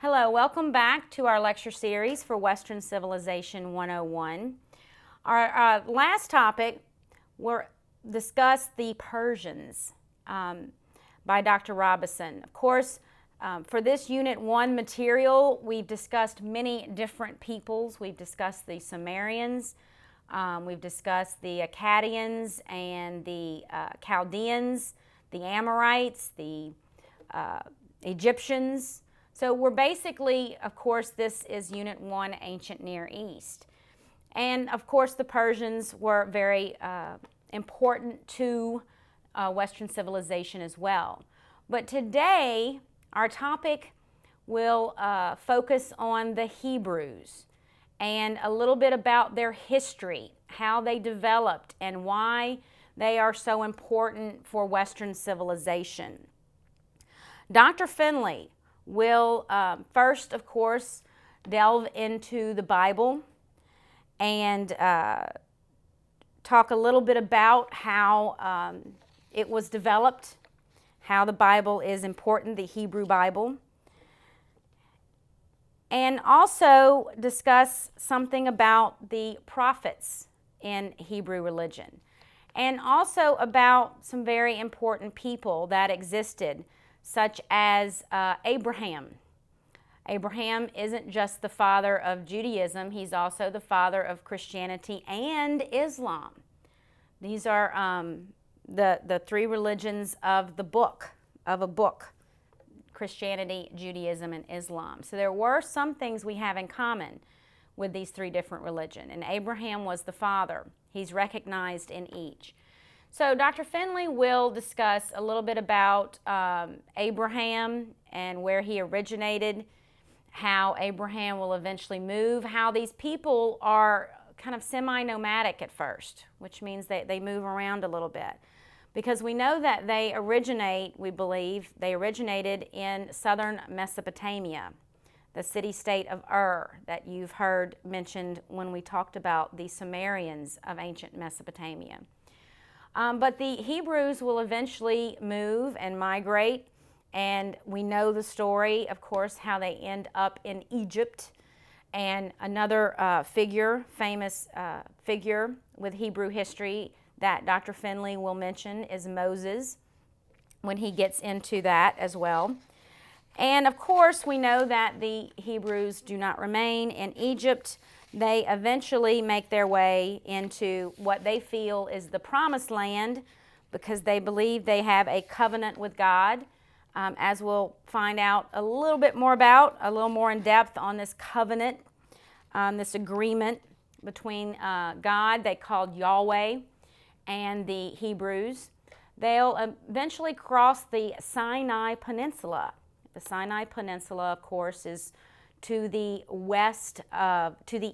Hello, welcome back to our lecture series for Western Civilization 101. Our last topic, we'll discuss the Persians by Dr. Robison. Of course, for this Unit 1 material, we've discussed many different peoples. We've discussed the Sumerians, we've discussed the Akkadians and the Chaldeans, the Amorites, the Egyptians. So we're basically, of course, this is Unit 1, Ancient Near East. And of course, the Persians were very important to Western civilization as well. But today, our topic will focus on the Hebrews and a little bit about their history, how they developed, and why they are so important for Western civilization. Dr. Finley will first, of course, delve into the Bible and talk a little bit about how it was developed, how the Bible is important, the Hebrew Bible, and also discuss something about the prophets in Hebrew religion, and also about some very important people that existed, such as Abraham. Abraham isn't just the father of Judaism, he's also the father of Christianity and Islam. These are the three religions of a book, Christianity, Judaism, and Islam. So there were some things we have in common with these three different religions, and Abraham was the father. He's recognized in each. So Dr. Finley will discuss a little bit about Abraham and where he originated, how Abraham will eventually move, how these people are kind of semi-nomadic at first, which means they move around a little bit. Because we know that they originate, we believe, they originated in southern Mesopotamia, the city-state of Ur that you've heard mentioned when we talked about the Sumerians of ancient Mesopotamia. But the Hebrews will eventually move and migrate, and we know the story, of course, how they end up in Egypt. And another famous figure with Hebrew history that Dr. Finley will mention is Moses, when he gets into that as well. And of course, we know that the Hebrews do not remain in Egypt. They eventually make their way into what they feel is the Promised Land, because they believe they have a covenant with God, as we'll find out a little bit more about, a little more in depth on this covenant, this agreement between God, they called Yahweh, and the Hebrews. They'll eventually cross the Sinai Peninsula. The Sinai Peninsula, of course, is to the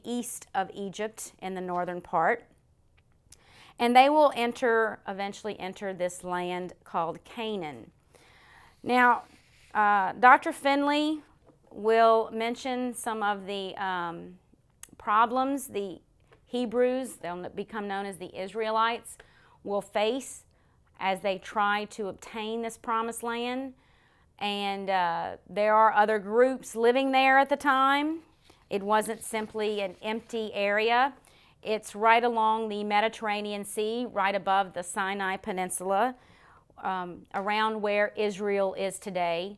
east of Egypt in the northern part. And they will eventually enter this land called Canaan. Now, Dr. Finley will mention some of the problems the Hebrews, they'll become known as the Israelites, will face as they try to obtain this promised land. And there are other groups living there at the time. It wasn't simply an empty area. It's right along the Mediterranean Sea, right above the Sinai Peninsula, around where Israel is today,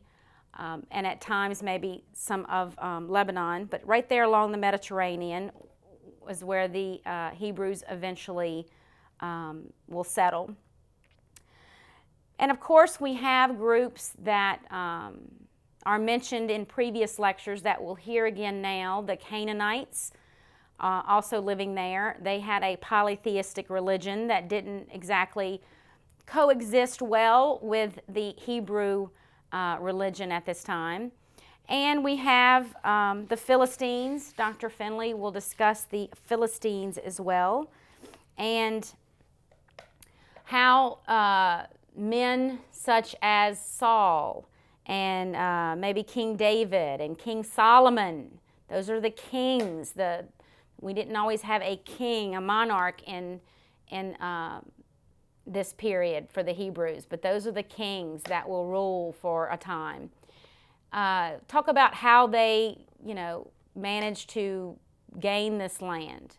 and at times maybe some of Lebanon, but right there along the Mediterranean is where the Hebrews eventually will settle. And of course, we have groups that are mentioned in previous lectures that we'll hear again now. The Canaanites, also living there. They had a polytheistic religion that didn't exactly coexist well with the Hebrew religion at this time. And we have the Philistines. Dr. Finley will discuss the Philistines as well, and how men such as Saul and maybe King David and King Solomon, those are the kings. We didn't always have a king, a monarch in this period for the Hebrews, but those are the kings that will rule for a time. talk about how they, managed to gain this land.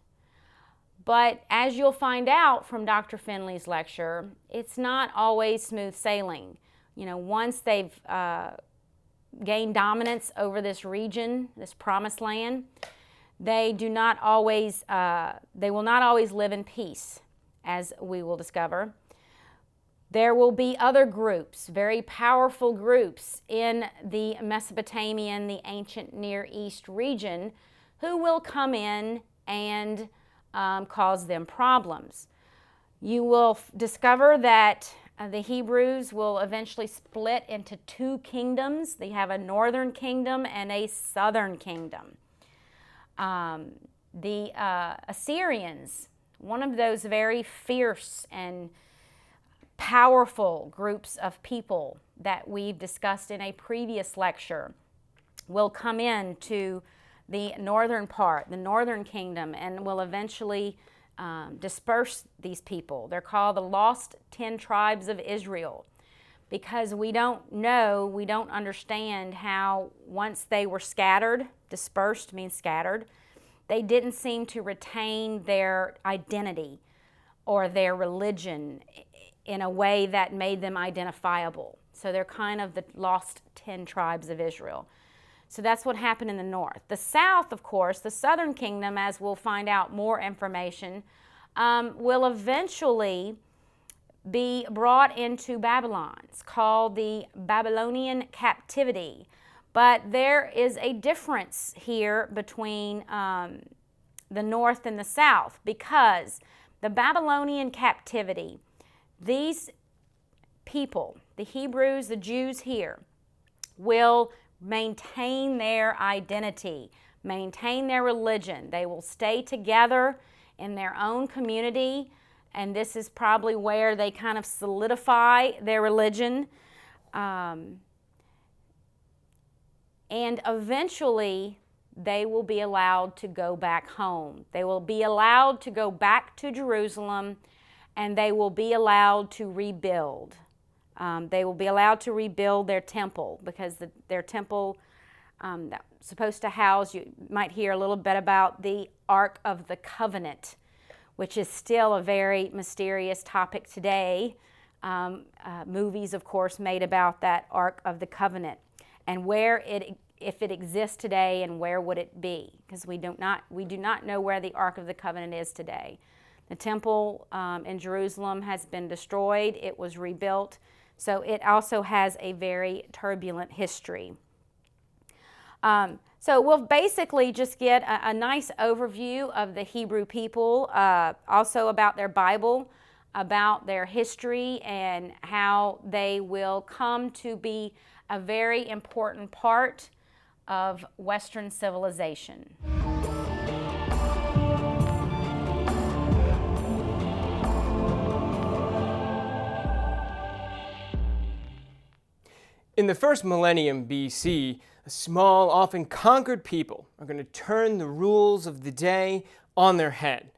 But as you'll find out from Dr. Finley's lecture, it's not always smooth sailing. Once they've gained dominance over this region, this promised land, they will not always live in peace, as we will discover. There will be other groups, very powerful groups in the Mesopotamian, the ancient Near East region, who will come in and cause them problems. You will discover that the Hebrews will eventually split into two kingdoms. They have a northern kingdom and a southern kingdom. The Assyrians, one of those very fierce and powerful groups of people that we've discussed in a previous lecture, will come in to the northern part, the northern kingdom, and will eventually disperse these people. They're called the lost 10 tribes of Israel, because we don't understand how once they were scattered, dispersed means scattered, they didn't seem to retain their identity or their religion in a way that made them identifiable. So they're kind of the lost 10 tribes of Israel. So that's what happened in the north. The south, of course, the southern kingdom, as we'll find out more information, will eventually be brought into Babylon. It's called the Babylonian captivity. But there is a difference here between the north and the south, because the Babylonian captivity, these people, the Hebrews, the Jews here, will maintain their identity, maintain their religion. They will stay together in their own community, and this is probably where they kind of solidify their religion. And eventually, they will be allowed to go back home. They will be allowed to go back to Jerusalem, and they will be allowed to rebuild. They will be allowed to rebuild their temple, because their temple that's supposed to house, you might hear a little bit about the Ark of the Covenant, which is still a very mysterious topic today. Movies, of course, made about that Ark of the Covenant, and if it exists today, and where would it be? Because we do not know where the Ark of the Covenant is today. The temple in Jerusalem has been destroyed. It was rebuilt. So it also has a very turbulent history. So we'll basically just get a nice overview of the Hebrew people, also about their Bible, about their history, and how they will come to be a very important part of Western civilization. In the first millennium BC, a small, often conquered people are going to turn the rules of the day on their head.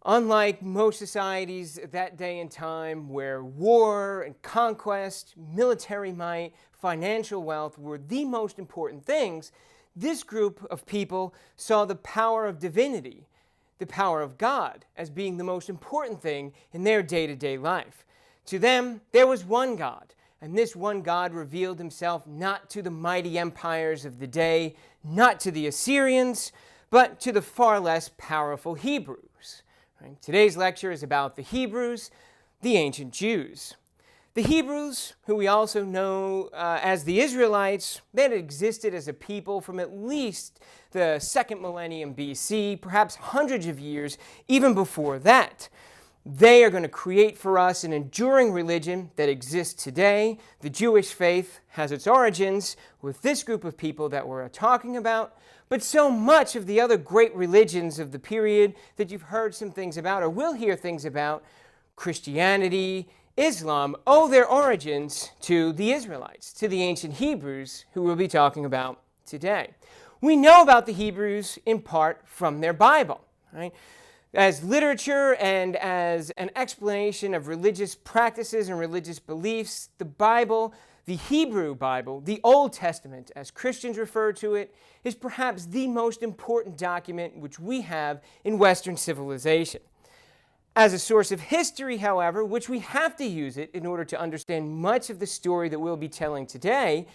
Unlike most societies at that day and time, where war and conquest, military might, financial wealth were the most important things, this group of people saw the power of divinity, the power of God, as being the most important thing in their day-to-day life. To them, there was one God, and this one God revealed himself not to the mighty empires of the day, not to the Assyrians, but to the far less powerful Hebrews. Right? Today's lecture is about the Hebrews, the ancient Jews. The Hebrews, who we also know as the Israelites, they had existed as a people from at least the second millennium BC, perhaps hundreds of years even before that. They are going to create for us an enduring religion that exists today. The Jewish faith has its origins with this group of people that we're talking about, but so much of the other great religions of the period that you've heard some things about or will hear things about, Christianity, Islam, owe their origins to the Israelites, to the ancient Hebrews, who we'll be talking about today. We know about the Hebrews in part from their Bible, right? As literature and as an explanation of religious practices and religious beliefs, the Bible The Hebrew Bible, the Old Testament, as Christians refer to it, is perhaps the most important document which we have in Western civilization. As a source of history, however, which we have to use it in order to understand much of the story that we'll be telling today,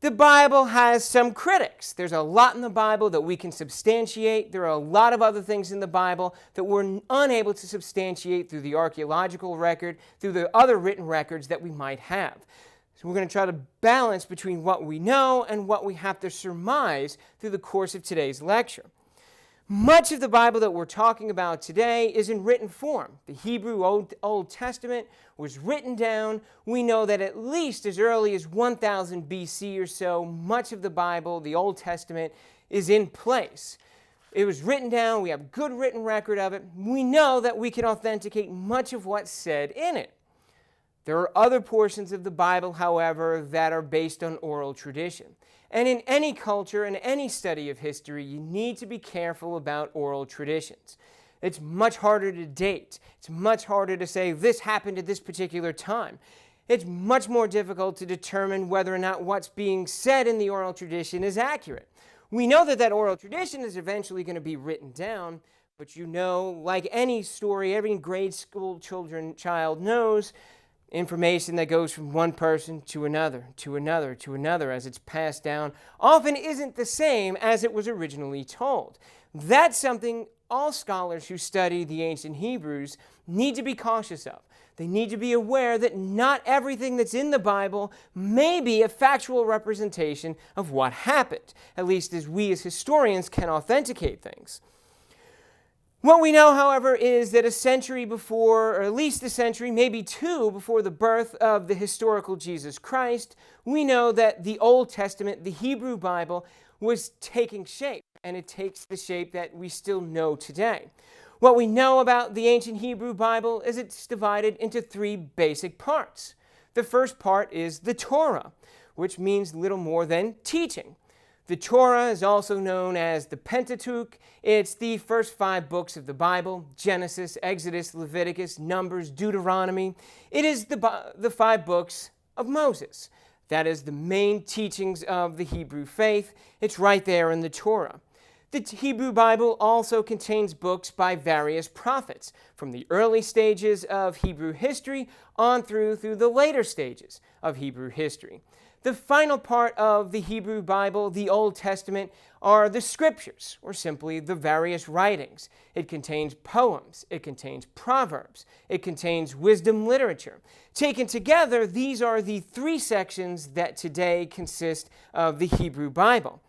the Bible has some critics. There's a lot in the Bible that we can substantiate. There are a lot of other things in the Bible that we're unable to substantiate through the archaeological record, through the other written records that we might have. So we're going to try to balance between what we know and what we have to surmise through the course of today's lecture. Much of the Bible that we're talking about today is in written form. The Hebrew Old Testament was written down. We know that at least as early as 1000 BC or so, much of the Bible, the Old Testament, is in place. It was written down. We have good written record of it. We know that we can authenticate much of what's said in it. There are other portions of the Bible, however, that are based on oral tradition. And in any culture, in any study of history, you need to be careful about oral traditions. It's much harder to date. It's much harder to say this happened at this particular time. It's much more difficult to determine whether or not what's being said in the oral tradition is accurate. We know that oral tradition is eventually going to be written down, but you know, like any story, every grade school child knows, information that goes from one person to another, to another, to another as it's passed down often isn't the same as it was originally told. That's something all scholars who study the ancient Hebrews need to be cautious of. They need to be aware that not everything that's in the Bible may be a factual representation of what happened, at least as we as historians can authenticate things. What we know, however, is that a century before, or at least a century, maybe two, before the birth of the historical Jesus Christ, we know that the Old Testament, the Hebrew Bible, was taking shape, and it takes the shape that we still know today. What we know about the ancient Hebrew Bible is it's divided into three basic parts. The first part is the Torah, which means little more than teaching. The Torah is also known as the Pentateuch. It's the first 5 books of the Bible: Genesis, Exodus, Leviticus, Numbers, Deuteronomy. It is the 5 books of Moses. That is the main teachings of the Hebrew faith. It's right there in the Torah. The Hebrew Bible also contains books by various prophets, from the early stages of Hebrew history on through the later stages of Hebrew history. The final part of the Hebrew Bible, the Old Testament, are the scriptures, or simply the various writings. It contains poems, it contains proverbs, it contains wisdom literature. Taken together, these are the 3 sections that today consist of the Hebrew Bible.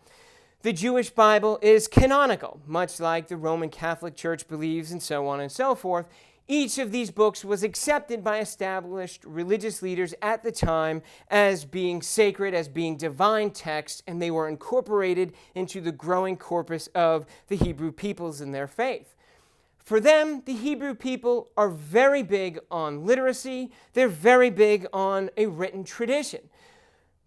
The Jewish Bible is canonical, much like the Roman Catholic Church believes, and so on and so forth. Each of these books was accepted by established religious leaders at the time as being sacred, as being divine texts, and they were incorporated into the growing corpus of the Hebrew peoples in their faith. For them, the Hebrew people are very big on literacy. They're very big on a written tradition.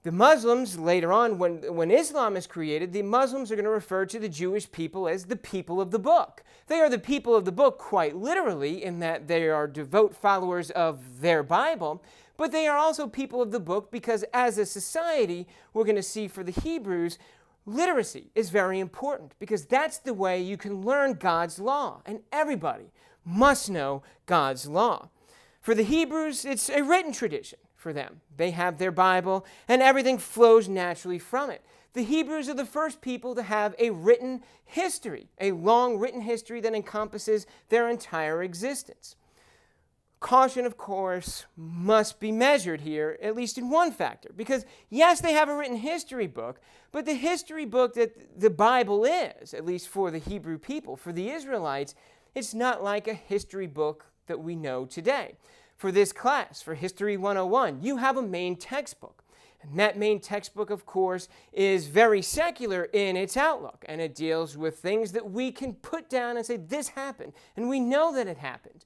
The Muslims, later on, when Islam is created, the Muslims are going to refer to the Jewish people as the people of the book. They are the people of the book quite literally, in that they are devout followers of their Bible, but they are also people of the book because as a society, we're going to see for the Hebrews, literacy is very important because that's the way you can learn God's law, and everybody must know God's law. For the Hebrews, it's a written tradition. For them, they have their Bible, and everything flows naturally from it. The Hebrews are the first people to have a written history, a long written history that encompasses their entire existence. Caution, of course, must be measured here, at least in one factor, because yes, they have a written history book, but the history book that the Bible is, at least for the Hebrew people, for the Israelites, it's not like a history book that we know today. For this class, for History 101, you have a main textbook. And that main textbook, of course, is very secular in its outlook, and it deals with things that we can put down and say, this happened, and we know that it happened.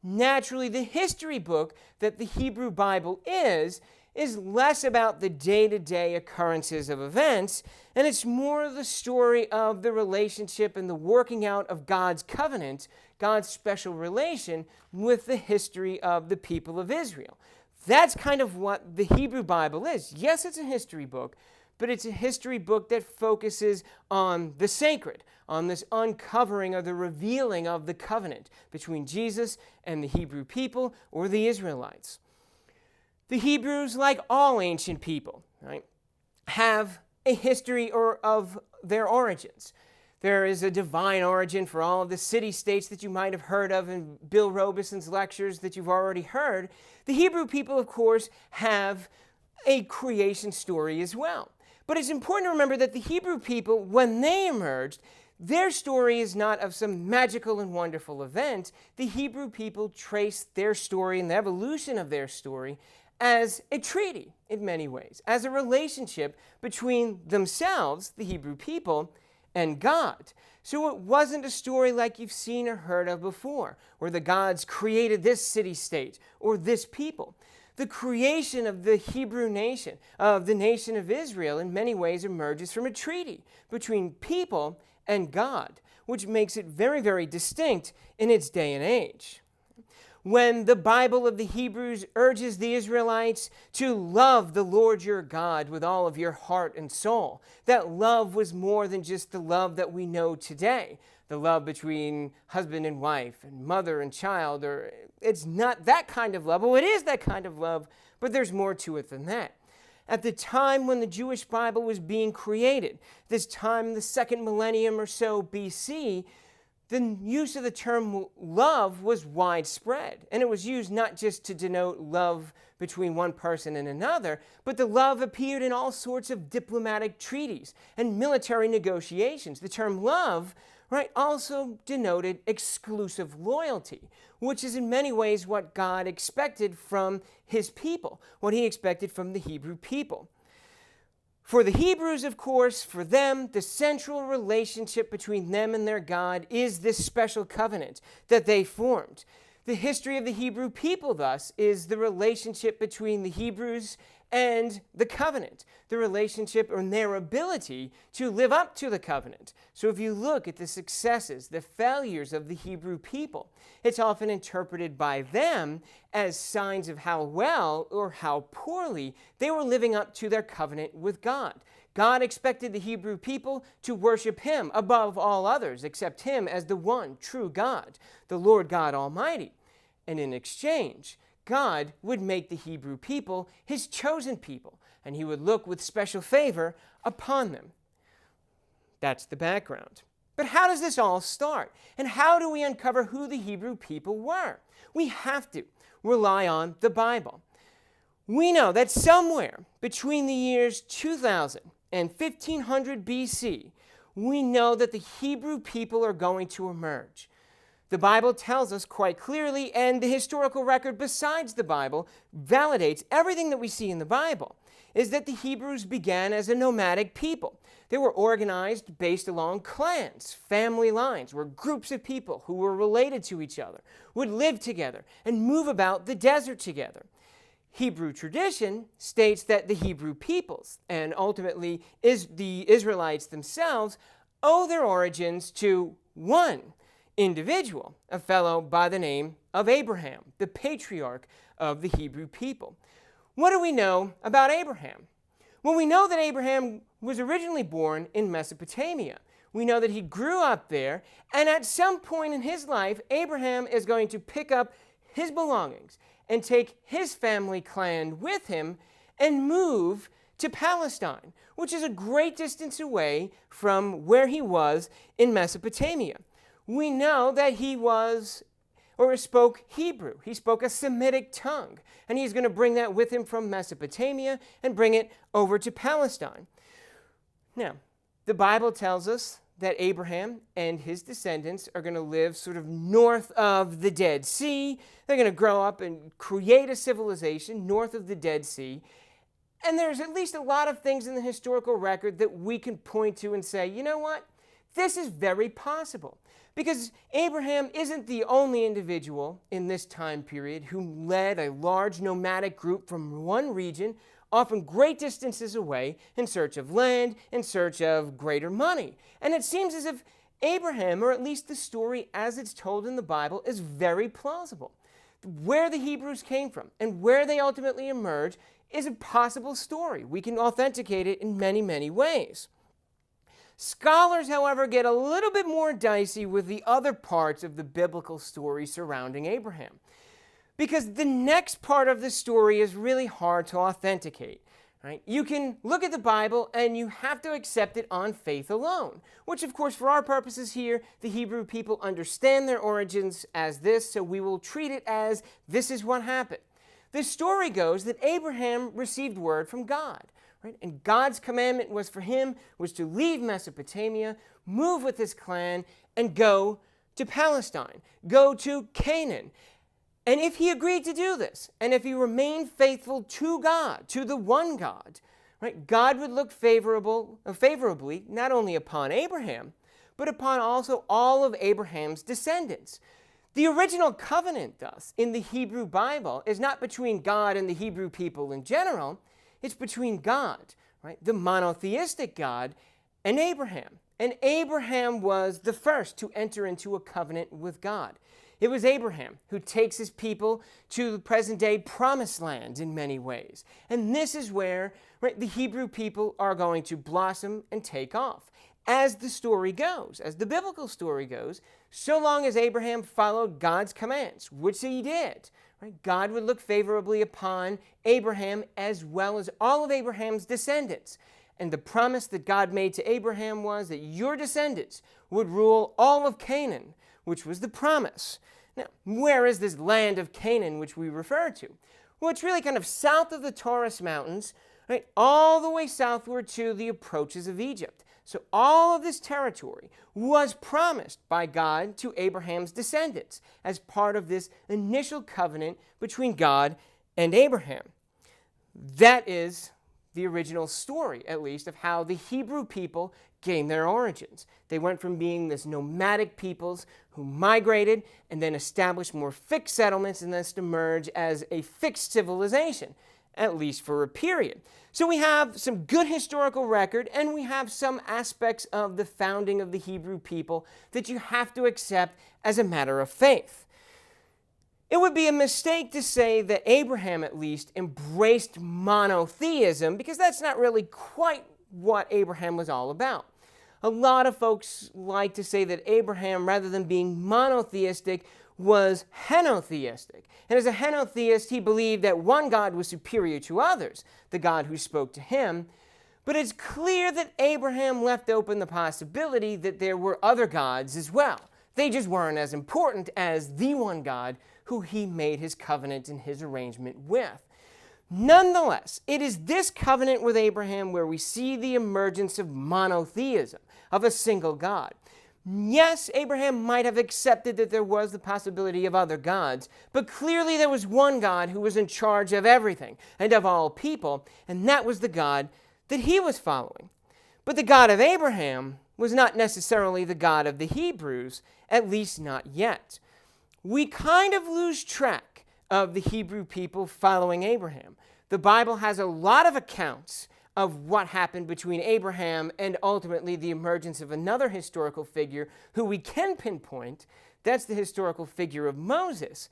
Naturally, the history book that the Hebrew Bible is less about the day-to-day occurrences of events, and it's more the story of the relationship and the working out of God's covenant, God's special relation with the history of the people of Israel. That's kind of what the Hebrew Bible is. Yes, it's a history book, but it's a history book that focuses on the sacred, on this uncovering or the revealing of the covenant between Jesus and the Hebrew people or the Israelites. The Hebrews, like all ancient people, right, have a history of their origins. There is a divine origin for all of the city-states that you might have heard of in Bill Robeson's lectures that you've already heard. The Hebrew people, of course, have a creation story as well. But it's important to remember that the Hebrew people, when they emerged, their story is not of some magical and wonderful event. The Hebrew people trace their story and the evolution of their story as a treaty in many ways, as a relationship between themselves, the Hebrew people, and God. So it wasn't a story like you've seen or heard of before, where the gods created this city-state or this people. The creation of the Hebrew nation, of the nation of Israel, in many ways emerges from a treaty between people and God, which makes it very, very distinct in its day and age. When the Bible of the Hebrews urges the Israelites to love the Lord your God with all of your heart and soul, that love was more than just the love that we know today, the love between husband and wife and mother and child, or it's not that kind of love. Well, it is that kind of love, but there's more to it than that. At the time when the Jewish Bible was being created, this time the second millennium or so BC, the use of the term love was widespread. And it was used not just to denote love between one person and another, but the love appeared in all sorts of diplomatic treaties and military negotiations. The term love, right, also denoted exclusive loyalty, which is in many ways what God expected from his people, what he expected from the Hebrew people. For the Hebrews, of course, for them, the central relationship between them and their God is this special covenant that they formed. The history of the Hebrew people, thus, is the relationship between the Hebrews and the covenant, the relationship or their ability to live up to the covenant. So if you look at the successes, the failures of the Hebrew people, it's often interpreted by them as signs of how well or how poorly they were living up to their covenant with God. God expected the Hebrew people to worship him above all others, accept him as the one true God, the Lord God Almighty. And in exchange, God would make the Hebrew people his chosen people, and he would look with special favor upon them. That's the background. But how does this all start? And how do we uncover who the Hebrew people were? We have to rely on the Bible. We know that somewhere between the years 2000 and 1500 BC, we know that the Hebrew people are going to emerge. The Bible tells us quite clearly, and the historical record besides the Bible validates everything that we see in the Bible, is that the Hebrews began as a nomadic people. They were organized based along clans, family lines, where groups of people who were related to each other would live together and move about the desert together. Hebrew tradition states that the Hebrew peoples, and ultimately the Israelites themselves, owe their origins to one individual, a fellow by the name of Abraham, the patriarch of the Hebrew people. What do we know about Abraham? Well, we know that Abraham was originally born in Mesopotamia. We know that he grew up there, and at some point in his life, Abraham is going to pick up his belongings and take his family clan with him and move to Palestine, which is a great distance away from where he was in Mesopotamia. We know that he spoke Hebrew. He spoke a Semitic tongue, and he's going to bring that with him from Mesopotamia and bring it over to Palestine. Now, the Bible tells us that Abraham and his descendants are going to live sort of north of the Dead Sea. They're going to grow up and create a civilization north of the Dead Sea. And there's at least a lot of things in the historical record that we can point to and say, you know what? This is very possible. Because Abraham isn't the only individual in this time period who led a large nomadic group from one region, often great distances away, in search of land, in search of greater money. And it seems as if Abraham, or at least the story as it's told in the Bible, is very plausible. where the Hebrews came from and where they ultimately emerged is a possible story. We can authenticate it in many, many ways. Scholars, however, get a little bit more dicey with the other parts of the biblical story surrounding Abraham, because the next part of the story is really hard to authenticate. Right? You can look at the Bible and you have to accept it on faith alone, which of course for our purposes here, the Hebrew people understand their origins as this, so we will treat it as this is what happened. The story goes that Abraham received word from God, right? And God's commandment was for him was to leave Mesopotamia, move with his clan, and go to Palestine, go to Canaan. And if he agreed to do this, and if he remained faithful to God, to the one God, right, God would look favorably not only upon Abraham, but upon also all of Abraham's descendants. The original covenant, thus, in the Hebrew Bible is not between God and the Hebrew people in general, it's between God, right, the monotheistic God, and Abraham. And Abraham was the first to enter into a covenant with God. It was Abraham who takes his people to the present-day promised land in many ways. And this is where, right, the Hebrew people are going to blossom and take off. As the story goes, as the biblical story goes, so long as Abraham followed God's commands, which he did, right, God would look favorably upon Abraham as well as all of Abraham's descendants. And the promise that God made to Abraham was that your descendants would rule all of Canaan, which was the promise. Now, where is this land of Canaan which we refer to? Well, it's really kind of south of the Taurus Mountains, right, all the way southward to the approaches of Egypt. So all of this territory was promised by God to Abraham's descendants as part of this initial covenant between God and Abraham. That is the original story, at least, of how the Hebrew people gained their origins. They went from being this nomadic peoples who migrated and then established more fixed settlements and thus emerged as a fixed civilization, at least for a period. So we have some good historical record, and we have some aspects of the founding of the Hebrew people that you have to accept as a matter of faith. It would be a mistake to say that Abraham, at least, embraced monotheism, because that's not really quite what Abraham was all about. A lot of folks like to say that Abraham, rather than being monotheistic, was henotheistic. And as a henotheist, he believed that one God was superior to others, the God who spoke to him. But it's clear that Abraham left open the possibility that there were other gods as well. They just weren't as important as the one God who he made his covenant and his arrangement with. Nonetheless, it is this covenant with Abraham where we see the emergence of monotheism, of a single God. Yes, Abraham might have accepted that there was the possibility of other gods, but clearly there was one God who was in charge of everything and of all people, and that was the God that he was following. But the God of Abraham was not necessarily the God of the Hebrews, at least not yet. We kind of lose track of the Hebrew people following Abraham. The Bible has a lot of accounts of what happened between Abraham and ultimately the emergence of another historical figure who we can pinpoint. That's the historical figure of Moses.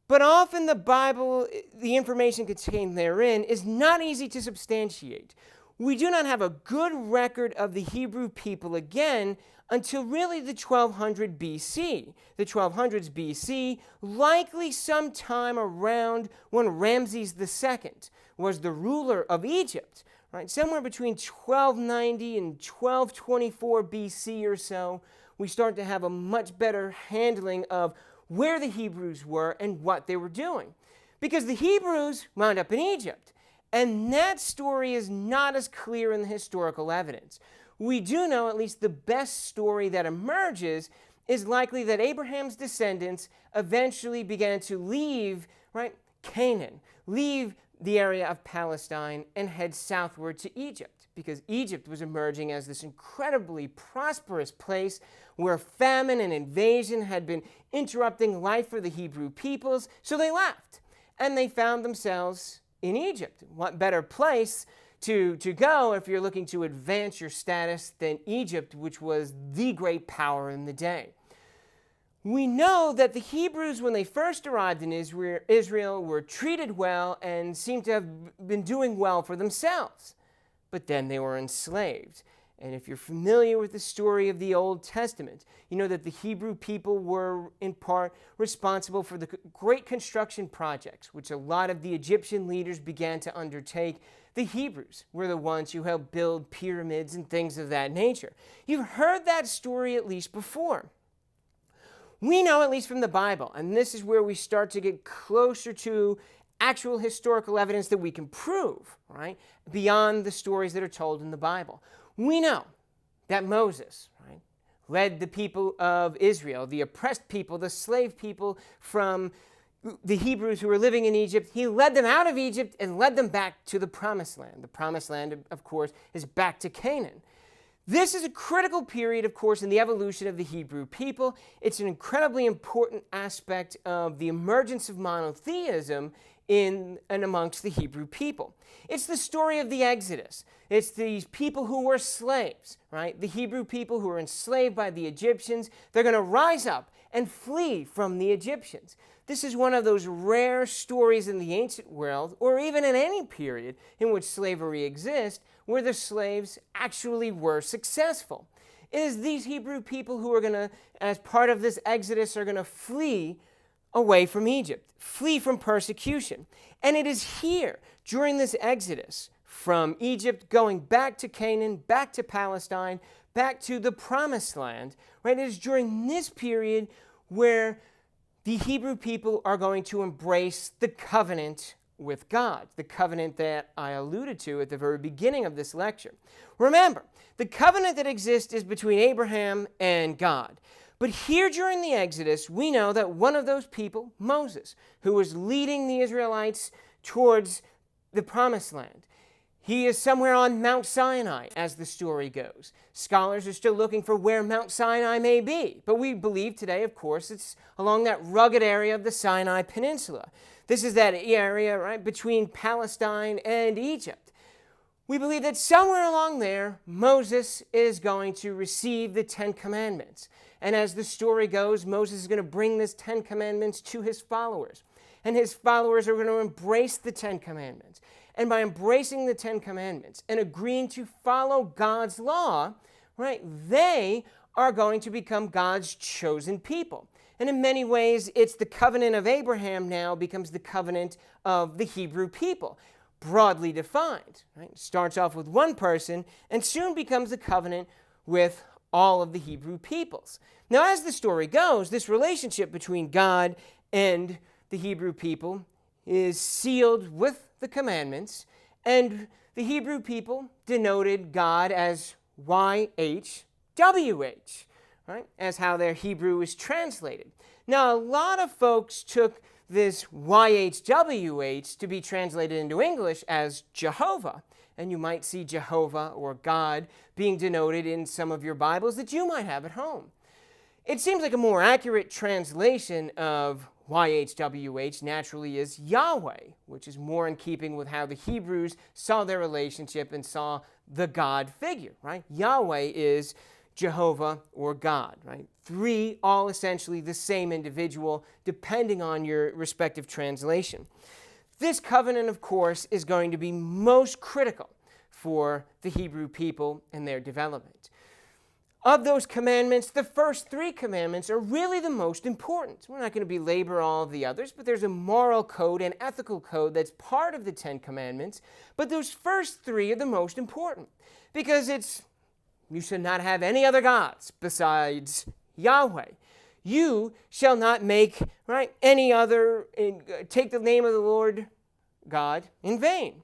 But often the Bible, the information contained therein, is not easy to substantiate. We do not have a good record of the Hebrew people again until really the 1200 BC. The 1200s BC, likely sometime around when Ramses II was the ruler of Egypt. Right? Somewhere between 1290 and 1224 BC or so, we start to have a much better handling of where the Hebrews were and what they were doing. Because the Hebrews wound up in Egypt, and that story is not as clear in the historical evidence. We do know at least the best story that emerges is likely that Abraham's descendants eventually began to leave, right, Canaan, leave the area of Palestine and head southward to Egypt, because Egypt was emerging as this incredibly prosperous place where famine and invasion had been interrupting life for the Hebrew peoples, so they left, and they found themselves in Egypt. What better place to go if you're looking to advance your status than Egypt, which was the great power in the day? We know that the Hebrews, when they first arrived in Israel, were treated well and seemed to have been doing well for themselves. But then they were enslaved. And if you're familiar with the story of the Old Testament, you know that the Hebrew people were in part responsible for the great construction projects, which a lot of the Egyptian leaders began to undertake. The Hebrews were the ones who helped build pyramids and things of that nature. You've heard that story at least before. We know, at least from the Bible, and this is where we start to get closer to actual historical evidence that we can prove, right, beyond the stories that are told in the Bible. We know that Moses, right, led the people of Israel, the oppressed people, the slave people from the Hebrews who were living in Egypt. He led them out of Egypt and led them back to the Promised Land. The Promised Land, of course, is back to Canaan. This is a critical period, of course, in the evolution of the Hebrew people. It's an incredibly important aspect of the emergence of monotheism in and amongst the Hebrew people. It's the story of the Exodus. It's these people who were slaves, right? The Hebrew people who were enslaved by the Egyptians. They're going to rise up and flee from the Egyptians. This is one of those rare stories in the ancient world, or even in any period in which slavery exists, where the slaves actually were successful. It is these Hebrew people who are going to, as part of this Exodus, are going to flee away from Egypt, flee from persecution. And it is here, during this Exodus, from Egypt going back to Canaan, back to Palestine, back to the Promised Land, right? It is during this period where the Hebrew people are going to embrace the covenant with God, the covenant that I alluded to at the very beginning of this lecture. Remember, the covenant that exists is between Abraham and God. But here during the Exodus, we know that one of those people, Moses, who was leading the Israelites towards the Promised Land, he is somewhere on Mount Sinai, as the story goes. Scholars are still looking for where Mount Sinai may be, but we believe today, of course, it's along that rugged area of the Sinai Peninsula. This is that area, right, between Palestine and Egypt. We believe that somewhere along there, Moses is going to receive the Ten Commandments. And as the story goes, Moses is going to bring this Ten Commandments to his followers. And his followers are going to embrace the Ten Commandments. And by embracing the Ten Commandments and agreeing to follow God's law, right, they are going to become God's chosen people. And in many ways, it's the covenant of Abraham now becomes the covenant of the Hebrew people, broadly defined. Right? It starts off with one person and soon becomes a covenant with all of the Hebrew peoples. Now, as the story goes, this relationship between God and the Hebrew people is sealed with the commandments, and the Hebrew people denoted God as YHWH, right, as how their Hebrew is translated. Now, a lot of folks took this YHWH to be translated into English as Jehovah, and you might see Jehovah or God being denoted in some of your Bibles that you might have at home. It seems like a more accurate translation of YHWH naturally is Yahweh, which is more in keeping with how the Hebrews saw their relationship and saw the God figure, right? Yahweh is Jehovah or God, right? Three, all essentially the same individual, depending on your respective translation. This covenant, of course, is going to be most critical for the Hebrew people and their development. Of those commandments, the first three commandments are really the most important. We're not going to belabor all of the others, but there's a moral code and ethical code that's part of the Ten Commandments. But those first three are the most important because it's, you shall not have any other gods besides Yahweh. You shall not make, right, any other, take the name of the Lord God in vain.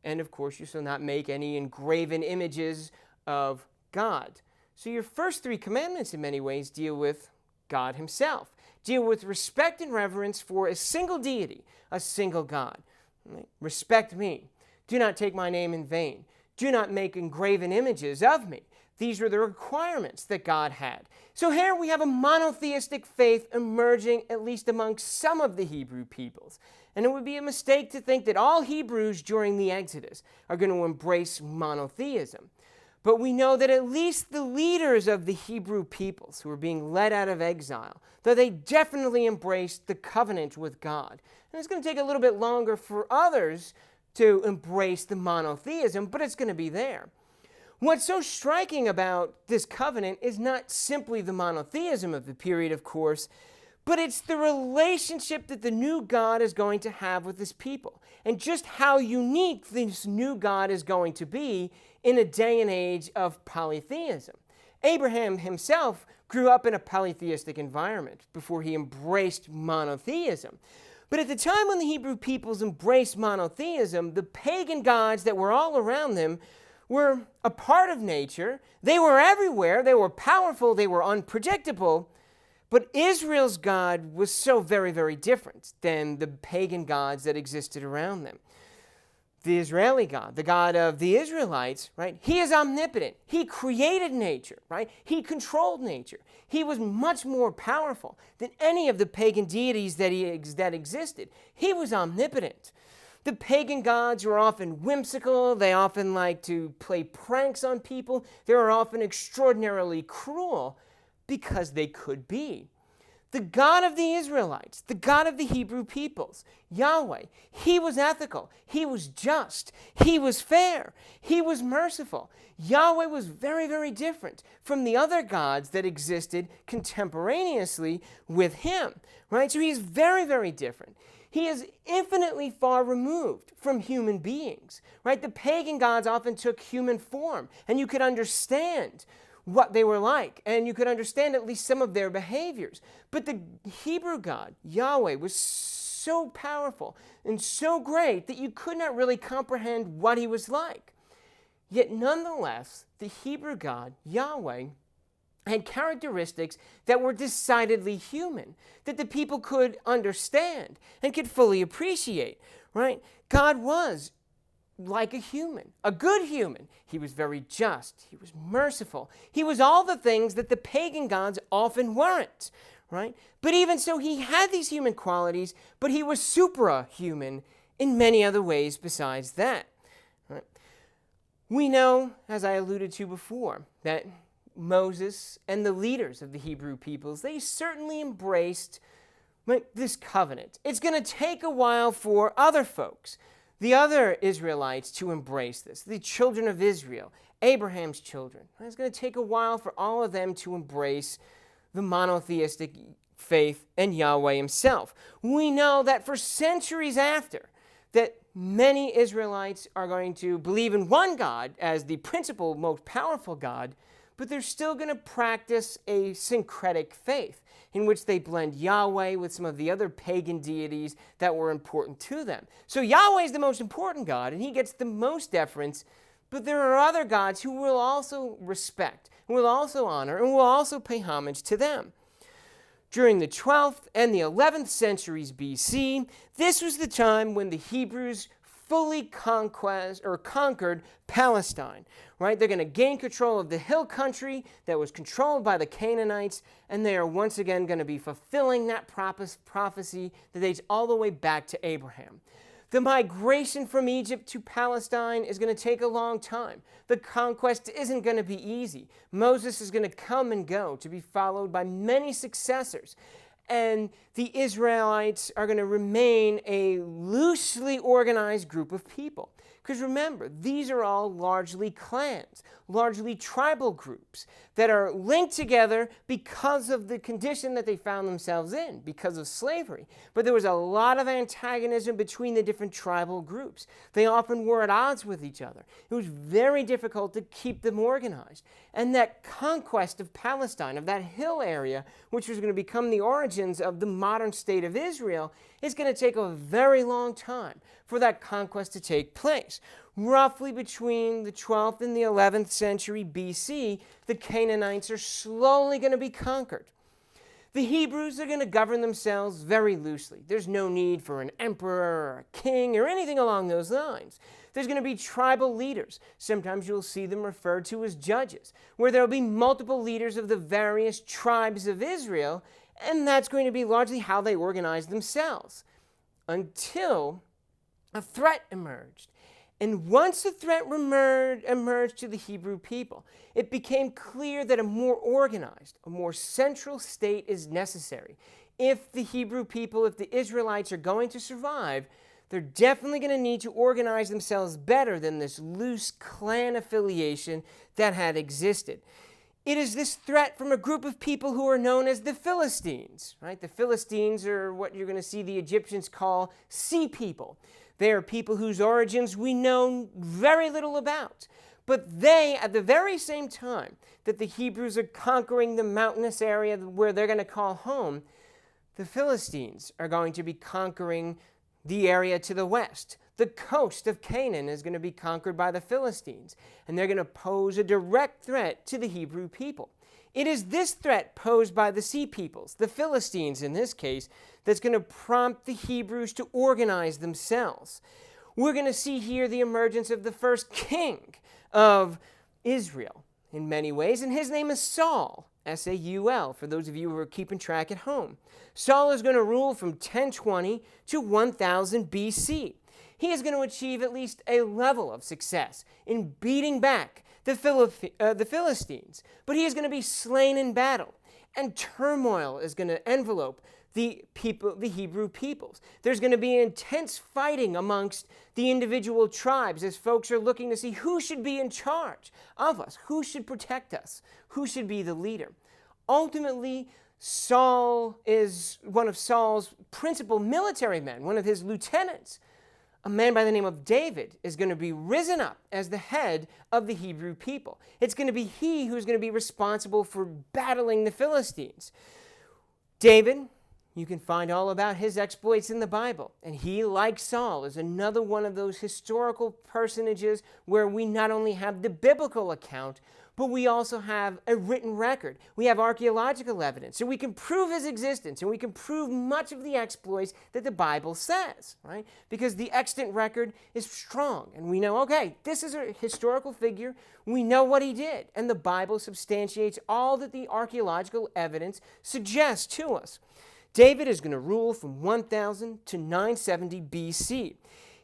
And of course, you shall not make any engraven images of God. So your first three commandments in many ways deal with God himself, deal with respect and reverence for a single deity, a single God. Respect me. Do not take my name in vain. Do not make engraven images of me. These were the requirements that God had. So here we have a monotheistic faith emerging at least amongst some of the Hebrew peoples. And it would be a mistake to think that all Hebrews during the Exodus are going to embrace monotheism. But we know that at least the leaders of the Hebrew peoples who were being led out of exile, that they definitely embraced the covenant with God. And it's going to take a little bit longer for others to embrace the monotheism, but it's going to be there. What's so striking about this covenant is not simply the monotheism of the period, of course, but it's the relationship that the new God is going to have with his people, and just how unique this new God is going to be in a day and age of polytheism. Abraham himself grew up in a polytheistic environment before he embraced monotheism. But at the time when the Hebrew peoples embraced monotheism, the pagan gods that were all around them were a part of nature. They were everywhere. They were powerful. They were unpredictable. But Israel's God was so very, very different than the pagan gods that existed around them. The Israeli God, the God of the Israelites, right? He is omnipotent. He created nature, right? He controlled nature. He was much more powerful than any of the pagan deities that existed. He was omnipotent. The pagan gods were often whimsical. They often liked to play pranks on people. They were often extraordinarily cruel because they could be. The God of the Israelites, the God of the Hebrew peoples, Yahweh, he was ethical, he was just, he was fair, he was merciful. Yahweh was very, very different from the other gods that existed contemporaneously with him, right? So he's very, very different. He is infinitely far removed from human beings, right? The pagan gods often took human form, and you could understand what they were like, and you could understand at least some of their behaviors. But the Hebrew God, Yahweh, was so powerful and so great that you could not really comprehend what he was like. Yet nonetheless, the Hebrew God, Yahweh, had characteristics that were decidedly human, that the people could understand and could fully appreciate, right? God was like a human, a good human. He was very just. He was merciful. He was all the things that the pagan gods often weren't, right? But even so, he had these human qualities, but he was supra-human in many other ways besides that, right? We know, as I alluded to before, that Moses and the leaders of the Hebrew peoples, they certainly embraced this covenant. It's going to take a while for other folks, the other Israelites, to embrace this, the children of Israel, Abraham's children. It's going to take a while for all of them to embrace the monotheistic faith and Yahweh himself. We know that for centuries after, that many Israelites are going to believe in one God as the principal, most powerful God, but they're still going to practice a syncretic faith in which they blend Yahweh with some of the other pagan deities that were important to them. So Yahweh is the most important God, and he gets the most deference, but there are other gods who will also respect, who will also honor, and will also pay homage to them. During the 12th and the 11th centuries BC, this was the time when the Hebrews fully conquered Palestine, right? They're going to gain control of the hill country that was controlled by the Canaanites, and they are once again going to be fulfilling that prophecy that dates all the way back to Abraham. The migration from Egypt to Palestine is going to take a long time. The conquest isn't going to be easy. Moses is going to come and go, to be followed by many successors. And the Israelites are going to remain a loosely organized group of people. Because remember, these are all largely clans, largely tribal groups that are linked together because of the condition that they found themselves in, because of slavery. But there was a lot of antagonism between the different tribal groups. They often were at odds with each other. It was very difficult to keep them organized. And that conquest of Palestine, of that hill area, which was going to become the origins of the modern state of Israel, is going to take a very long time for that conquest to take place. Roughly between the 12th and the 11th century BC, the Canaanites are slowly going to be conquered. The Hebrews are going to govern themselves very loosely. There's no need for an emperor or a king or anything along those lines. There's going to be tribal leaders. Sometimes you'll see them referred to as judges, where there'll be multiple leaders of the various tribes of Israel, and that's going to be largely how they organize themselves. Until a threat emerged. And once the threat emerged to the Hebrew people, it became clear that a more organized, a more central state is necessary. If the Hebrew people, if the Israelites are going to survive, they're definitely going to need to organize themselves better than this loose clan affiliation that had existed. It is this threat from a group of people who are known as the Philistines, right? The Philistines are what you're going to see the Egyptians call sea people. They are people whose origins we know very little about. But they, at the very same time that the Hebrews are conquering the mountainous area where they're going to call home, the Philistines are going to be conquering the area to the west. The coast of Canaan is going to be conquered by the Philistines, and they're going to pose a direct threat to the Hebrew people. It is this threat posed by the sea peoples, the Philistines in this case, that's going to prompt the Hebrews to organize themselves. We're going to see here the emergence of the first king of Israel in many ways, and his name is Saul, S-A-U-L, for those of you who are keeping track at home. Saul is going to rule from 1020 to 1000 BC. He is going to achieve at least a level of success in beating back the Philistines, but he is going to be slain in battle, and turmoil is going to envelope the Hebrew peoples. There's going to be intense fighting amongst the individual tribes as folks are looking to see who should be in charge of us, who should protect us, who should be the leader. Ultimately, Saul is one of Saul's principal military men, one of his lieutenants. A man by the name of David is going to be risen up as the head of the Hebrew people. It's going to be he who's going to be responsible for battling the Philistines. David, you can find all about his exploits in the Bible. And he, like Saul, is another one of those historical personages where we not only have the biblical account, but we also have a written record. We have archaeological evidence. So we can prove his existence, and we can prove much of the exploits that the Bible says, right? Because the extant record is strong, and we know, okay, this is a historical figure. We know what he did, and the Bible substantiates all that the archaeological evidence suggests to us. David is going to rule from 1000 to 970 BC.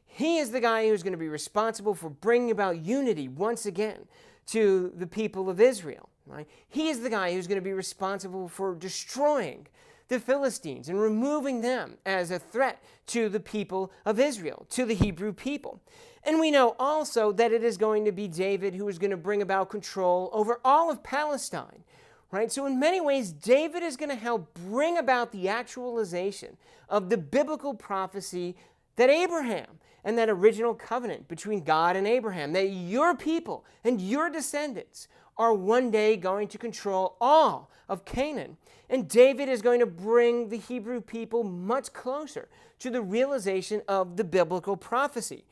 He is the guy who's going to be responsible for bringing about unity once again to the people of Israel. Right? He is the guy who's going to be responsible for destroying the Philistines and removing them as a threat to the people of Israel, to the Hebrew people. And we know also that it is going to be David who is going to bring about control over all of Palestine. Right? So in many ways, David is going to help bring about the actualization of the biblical prophecy that Abraham and that original covenant between God and Abraham, that your people and your descendants are one day going to control all of Canaan. And David is going to bring the Hebrew people much closer to the realization of the biblical prophecy.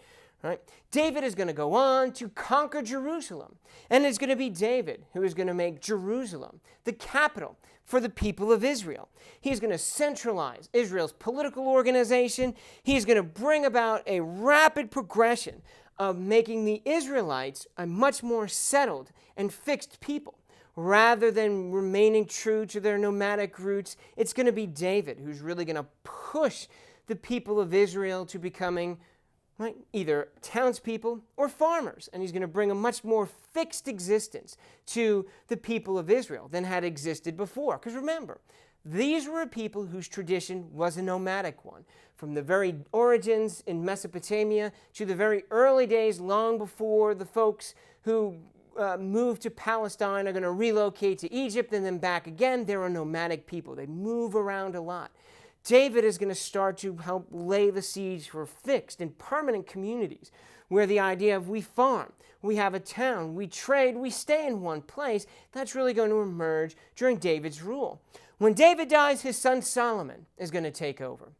Right? David is going to go on to conquer Jerusalem. And it's going to be David who is going to make Jerusalem the capital for the people of Israel. He's going to centralize Israel's political organization. He's going to bring about a rapid progression of making the Israelites a much more settled and fixed people. Rather than remaining true to their nomadic roots, it's going to be David who's really going to push the people of Israel to becoming either townspeople or farmers. And he's going to bring a much more fixed existence to the people of Israel than had existed before. Because remember, these were a people whose tradition was a nomadic one. From the very origins in Mesopotamia to the very early days, long before the folks who moved to Palestine are going to relocate to Egypt and then back again, they're a nomadic people. They move around a lot. David is going to start to help lay the seeds for fixed and permanent communities where the idea of we farm, we have a town, we trade, we stay in one place, that's really going to emerge during David's rule. When David dies, his son Solomon is going to take over.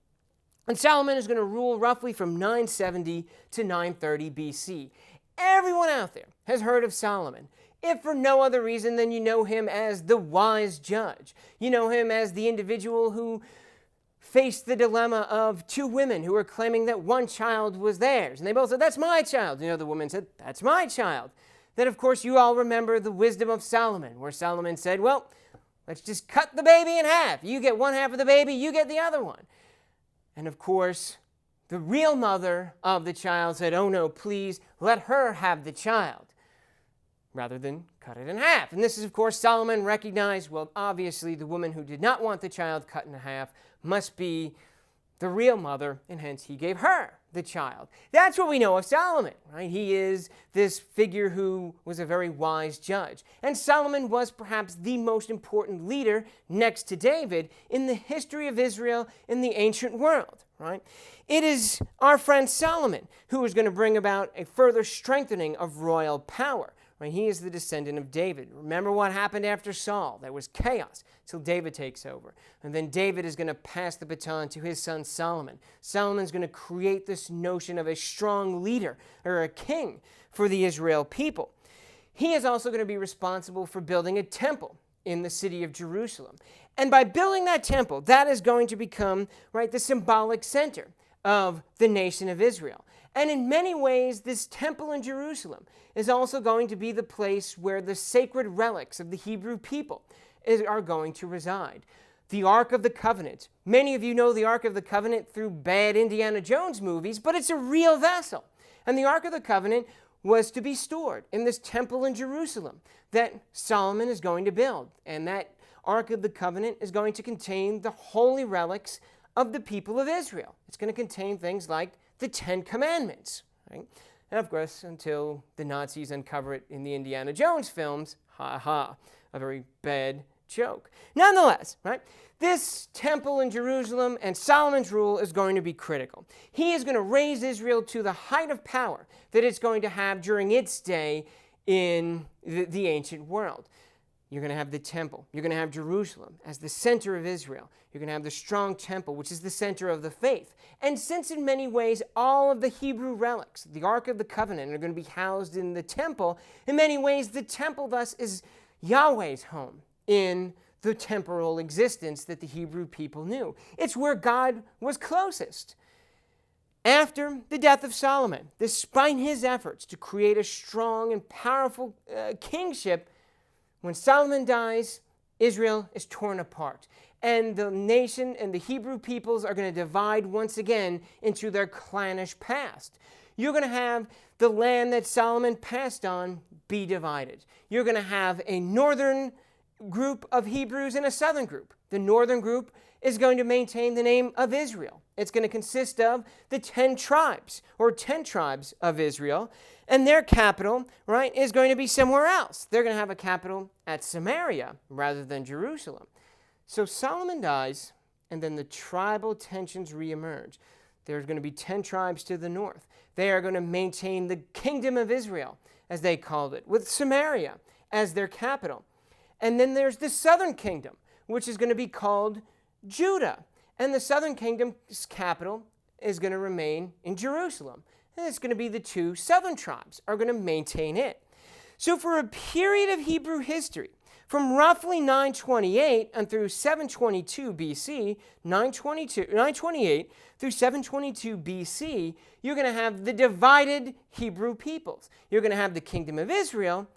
And Solomon is going to rule roughly from 970 to 930 BC. Everyone out there has heard of Solomon, if for no other reason than you know him as the wise judge. You know him as the individual who faced the dilemma of two women who were claiming that one child was theirs. And they both said, that's my child. You know, the woman said, that's my child. Then, of course, you all remember the wisdom of Solomon, where Solomon said, well, let's just cut the baby in half. You get one half of the baby, you get the other one. And, of course, the real mother of the child said, "Oh no, please let her have the child," rather than cut it in half. And this is, of course, Solomon recognized, well, obviously the woman who did not want the child cut in half must be the real mother, and hence he gave her the child. That's what we know of Solomon, right? He is this figure who was a very wise judge. And Solomon was perhaps the most important leader next to David in the history of Israel in the ancient world, right? It is our friend Solomon who is going to bring about a further strengthening of royal power. Right? He is the descendant of David. Remember what happened after Saul? There was chaos till David takes over. And then David is going to pass the baton to his son Solomon. Solomon's going to create this notion of a strong leader or a king for the Israel people. He is also going to be responsible for building a temple in the city of Jerusalem. And by building that temple, that is going to become, right, the symbolic center of the nation of Israel. And in many ways, this temple in Jerusalem is also going to be the place where the sacred relics of the Hebrew people are going to reside. The Ark of the Covenant. Many of you know the Ark of the Covenant through bad Indiana Jones movies, but it's a real vessel. And the Ark of the Covenant was to be stored in this temple in Jerusalem that Solomon is going to build. And that Ark of the Covenant is going to contain the holy relics of the people of Israel. It's going to contain things like the Ten Commandments, right? And of course, until the Nazis uncover it in the Indiana Jones films, ha ha, a very bad joke. Nonetheless, right, this temple in Jerusalem and Solomon's rule is going to be critical. He is going to raise Israel to the height of power that it's going to have during its day in the ancient world. You're going to have the temple. You're going to have Jerusalem as the center of Israel. You're going to have the strong temple, which is the center of the faith. And since in many ways all of the Hebrew relics, the Ark of the Covenant, are going to be housed in the temple, in many ways the temple thus is Yahweh's home in the temporal existence that the Hebrew people knew. It's where God was closest. After the death of Solomon, despite his efforts to create a strong and powerful kingship, when Solomon dies, Israel is torn apart. And the nation and the Hebrew peoples are going to divide once again into their clannish past. You're going to have the land that Solomon passed on be divided. You're going to have a northern group of Hebrews and a southern group. The northern group is going to maintain the name of Israel. It's going to consist of the 10 tribes, or 10 tribes of Israel. And their capital, right, is going to be somewhere else. They're going to have a capital at Samaria rather than Jerusalem. So Solomon dies, and then the tribal tensions reemerge. There's going to be 10 tribes to the north. They are going to maintain the kingdom of Israel, as they called it, with Samaria as their capital. And then there's the southern kingdom, which is going to be called Judah. And the southern kingdom's capital is going to remain in Jerusalem. And it's going to be the 2 southern tribes are going to maintain it. So for a period of Hebrew history, from roughly 928 and through 722 BC, 928 through 722 BC, you're going to have the divided Hebrew peoples. You're going to have the kingdom of Israel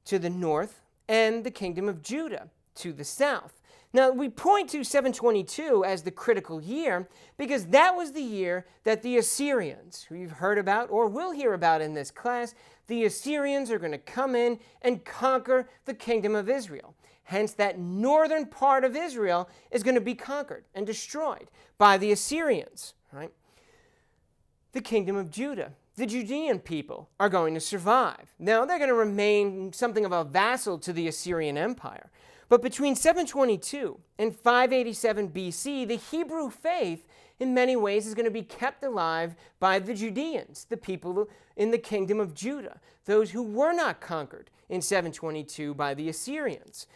to the north and the kingdom of Judah to the south. Now, we point to 722 as the critical year because that was the year that the Assyrians, who you've heard about or will hear about in this class, the Assyrians are going to come in and conquer the kingdom of Israel. Hence, that northern part of Israel is going to be conquered and destroyed by the Assyrians. Right? The kingdom of Judah, the Judean people, are going to survive. Now, they're going to remain something of a vassal to the Assyrian Empire. But between 722 and 587 BC, the Hebrew faith in many ways is going to be kept alive by the Judeans, the people in the kingdom of Judah, those who were not conquered in 722 by the Assyrians.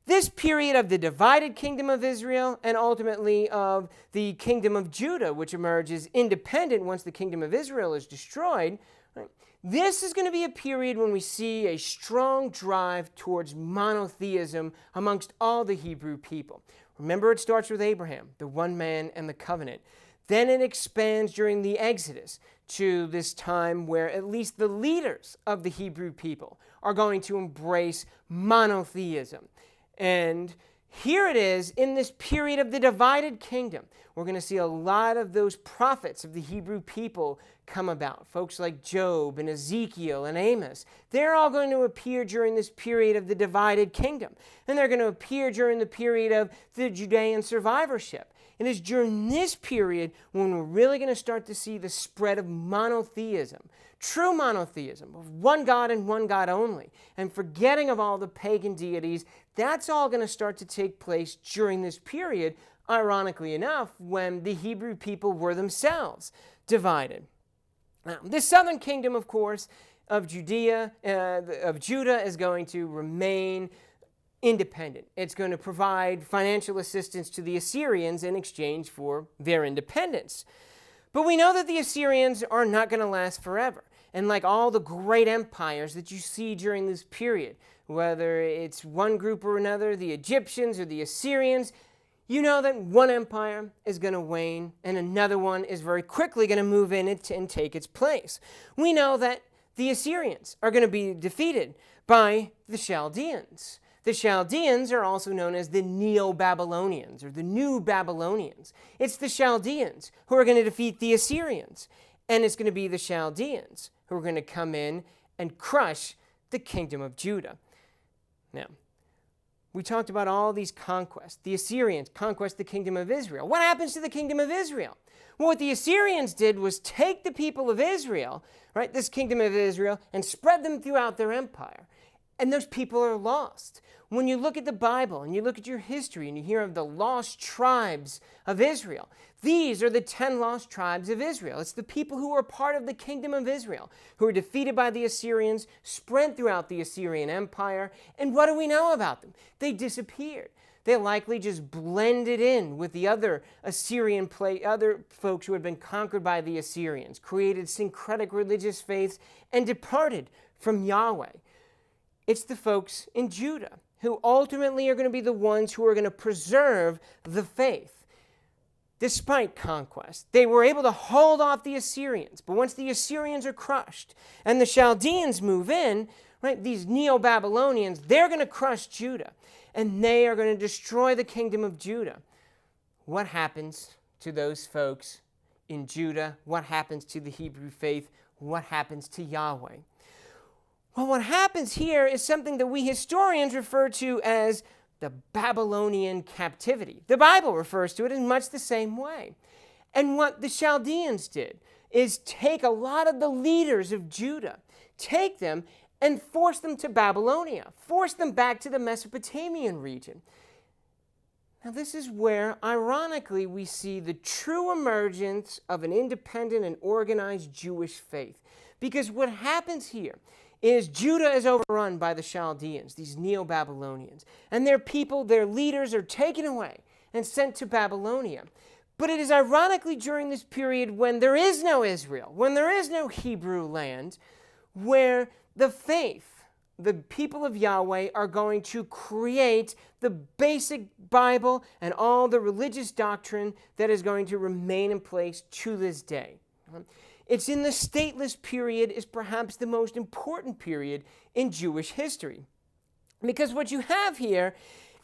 This period of the divided kingdom of Israel and ultimately of the kingdom of Judah, which emerges independent once the kingdom of Israel is destroyed, right? This is going to be a period when we see a strong drive towards monotheism amongst all the Hebrew people. Remember, it starts with Abraham, the one man and the covenant. Then it expands during the Exodus to this time where at least the leaders of the Hebrew people are going to embrace monotheism. And here it is in this period of the divided kingdom. We're going to see a lot of those prophets of the Hebrew people come about. Folks like Job and Ezekiel and Amos. They're all going to appear during this period of the divided kingdom. And they're going to appear during the period of the Judean survivorship. It is during this period when we're really going to start to see the spread of monotheism. True monotheism, of one God and one God only, and forgetting of all the pagan deities. That's all going to start to take place during this period, ironically enough, when the Hebrew people were themselves divided. Now, the southern kingdom, of course, of Judah is going to remain independent. It's going to provide financial assistance to the Assyrians in exchange for their independence. But we know that the Assyrians are not going to last forever. And like all the great empires that you see during this period, whether it's one group or another, the Egyptians or the Assyrians, you know that one empire is going to wane and another one is very quickly going to move in and take its place. We know that the Assyrians are going to be defeated by the Chaldeans. The Chaldeans are also known as the Neo-Babylonians or the New Babylonians. It's the Chaldeans who are going to defeat the Assyrians. And it's going to be the Chaldeans who are going to come in and crush the kingdom of Judah. Now, we talked about all these conquests. The Assyrians conquest the kingdom of Israel. What happens to the kingdom of Israel? Well, what the Assyrians did was take the people of Israel, right, this kingdom of Israel, and spread them throughout their empire. And those people are lost. When you look at the Bible and you look at your history and you hear of the lost tribes of Israel, these are the 10 lost tribes of Israel. It's the people who were part of the kingdom of Israel, who were defeated by the Assyrians, spread throughout the Assyrian Empire. And what do we know about them? They disappeared. They likely just blended in with the other other folks who had been conquered by the Assyrians, created syncretic religious faiths, and departed from Yahweh. It's the folks in Judah who ultimately are going to be the ones who are going to preserve the faith. Despite conquest, they were able to hold off the Assyrians. But once the Assyrians are crushed and the Chaldeans move in, right, these Neo-Babylonians, they're going to crush Judah. And they are going to destroy the kingdom of Judah. What happens to those folks in Judah? What happens to the Hebrew faith? What happens to Yahweh? Well, what happens here is something that we historians refer to as the Babylonian captivity. The Bible refers to it in much the same way. And what the Chaldeans did is take a lot of the leaders of Judah, take them and force them to Babylonia, force them back to the Mesopotamian region. Now, this is where, ironically, we see the true emergence of an independent and organized Jewish faith. Because what happens here is Judah is overrun by the Chaldeans, these Neo-Babylonians. And their people, their leaders, are taken away and sent to Babylonia. But it is ironically during this period when there is no Israel, when there is no Hebrew land, where the faith, the people of Yahweh, are going to create the basic Bible and all the religious doctrine that is going to remain in place to this day. It's in the stateless period is perhaps the most important period in Jewish history. Because what you have here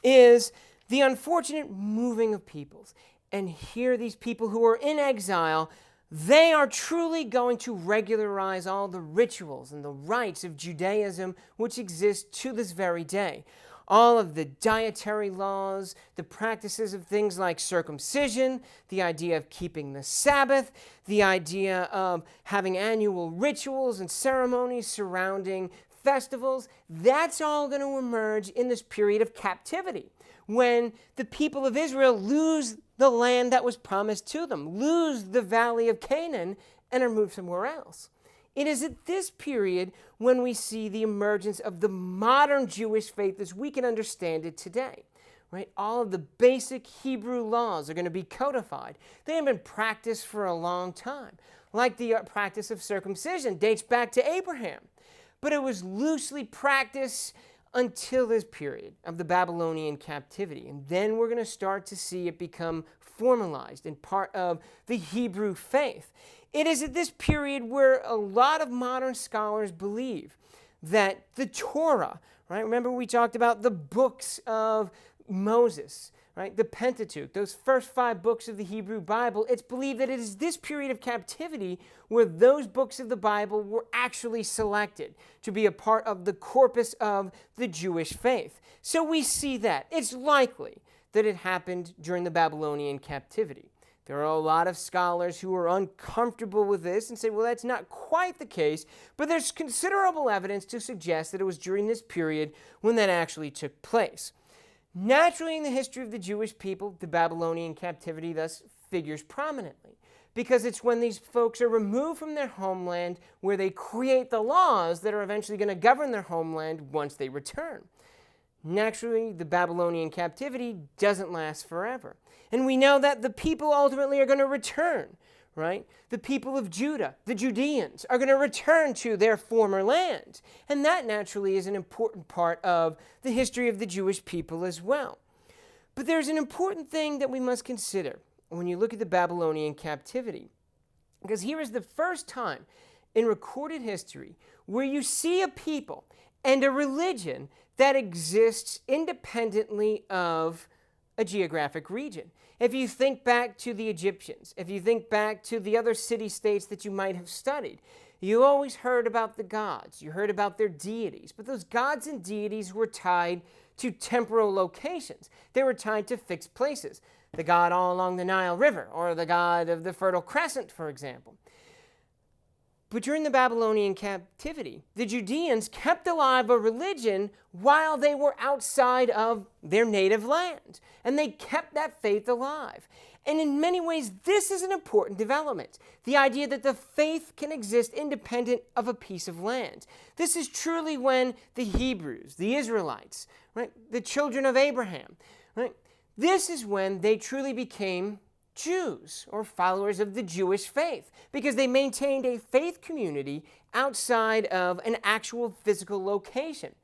is the unfortunate moving of peoples. And here these people who are in exile, they are truly going to regularize all the rituals and the rites of Judaism which exist to this very day. All of the dietary laws, the practices of things like circumcision, the idea of keeping the Sabbath, the idea of having annual rituals and ceremonies surrounding festivals, that's all going to emerge in this period of captivity, when the people of Israel lose the land that was promised to them, lose the valley of Canaan, and are moved somewhere else. It is at this period when we see the emergence of the modern Jewish faith as we can understand it today. Right? All of the basic Hebrew laws are going to be codified. They have been practiced for a long time. Like the practice of circumcision dates back to Abraham. But it was loosely practiced until this period of the Babylonian captivity. And then we're going to start to see it become formalized and part of the Hebrew faith. It is at this period where a lot of modern scholars believe that the Torah, right? Remember we talked about the books of Moses, right? The Pentateuch, those first 5 books of the Hebrew Bible, it's believed that it is this period of captivity where those books of the Bible were actually selected to be a part of the corpus of the Jewish faith. So we see that. It's likely that it happened during the Babylonian captivity. There are a lot of scholars who are uncomfortable with this and say, well, that's not quite the case, but there's considerable evidence to suggest that it was during this period when that actually took place. Naturally, in the history of the Jewish people, the Babylonian captivity thus figures prominently, because it's when these folks are removed from their homeland where they create the laws that are eventually going to govern their homeland once they return. Naturally, the Babylonian captivity doesn't last forever. And we know that the people ultimately are going to return, right? The people of Judah, the Judeans, are going to return to their former land. And that naturally is an important part of the history of the Jewish people as well. But there's an important thing that we must consider when you look at the Babylonian captivity. Because here is the first time in recorded history where you see a people and a religion that exists independently of a geographic region. If you think back to the Egyptians, if you think back to the other city-states that you might have studied, you always heard about the gods, you heard about their deities, but those gods and deities were tied to temporal locations. They were tied to fixed places. The god all along the Nile River, or the god of the Fertile Crescent, for example. But during the Babylonian captivity, the Judeans kept alive a religion while they were outside of their native land. And they kept that faith alive. And in many ways, this is an important development. The idea that the faith can exist independent of a piece of land. This is truly when the Hebrews, the Israelites, right, the children of Abraham, right, this is when they truly became Jews, or followers of the Jewish faith, because they maintained a faith community outside of an actual physical location.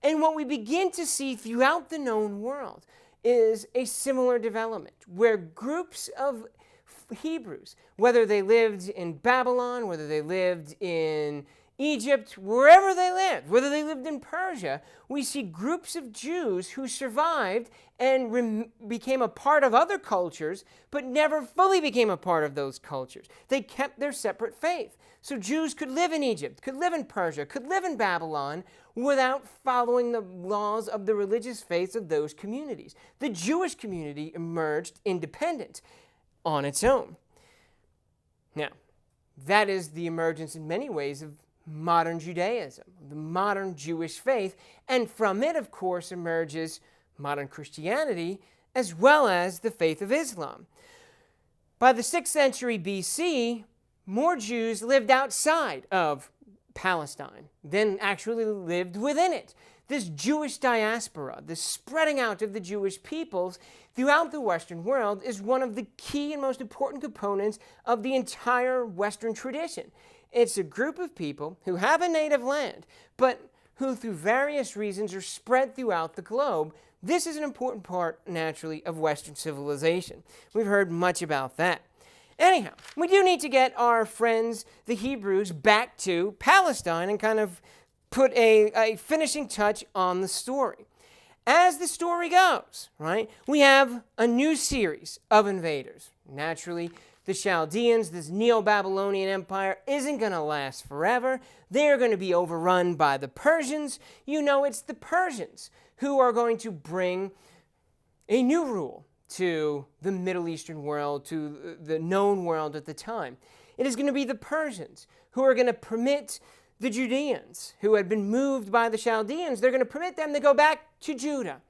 And what we begin to see throughout the known world is a similar development, where groups of Hebrews, whether they lived in Babylon, whether they lived in Egypt, wherever they lived, whether they lived in Persia, we see groups of Jews who survived and became a part of other cultures, but never fully became a part of those cultures. They kept their separate faith. So Jews could live in Egypt, could live in Persia, could live in Babylon without following the laws of the religious faiths of those communities. The Jewish community emerged independent on its own. Now, that is the emergence in many ways of modern Judaism, the modern Jewish faith, and from it, of course, emerges modern Christianity, as well as the faith of Islam. By the 6th century BC, more Jews lived outside of Palestine than actually lived within it. This Jewish diaspora, this spreading out of the Jewish peoples throughout the Western world, is one of the key and most important components of the entire Western tradition. It's a group of people who have a native land, but who through various reasons are spread throughout the globe. This is an important part, naturally, of Western civilization. We've heard much about that. Anyhow, we do need to get our friends, the Hebrews, back to Palestine and kind of put a finishing touch on the story. As the story goes, right, we have a new series of invaders. Naturally, the Chaldeans, this Neo-Babylonian empire, isn't going to last forever. They're going to be overrun by the Persians. You know, it's the Persians who are going to bring a new rule to the Middle Eastern world, to the known world at the time. It is going to be the Persians who are going to permit the Judeans, who had been moved by the Chaldeans, they're going to permit them to go back to Judah.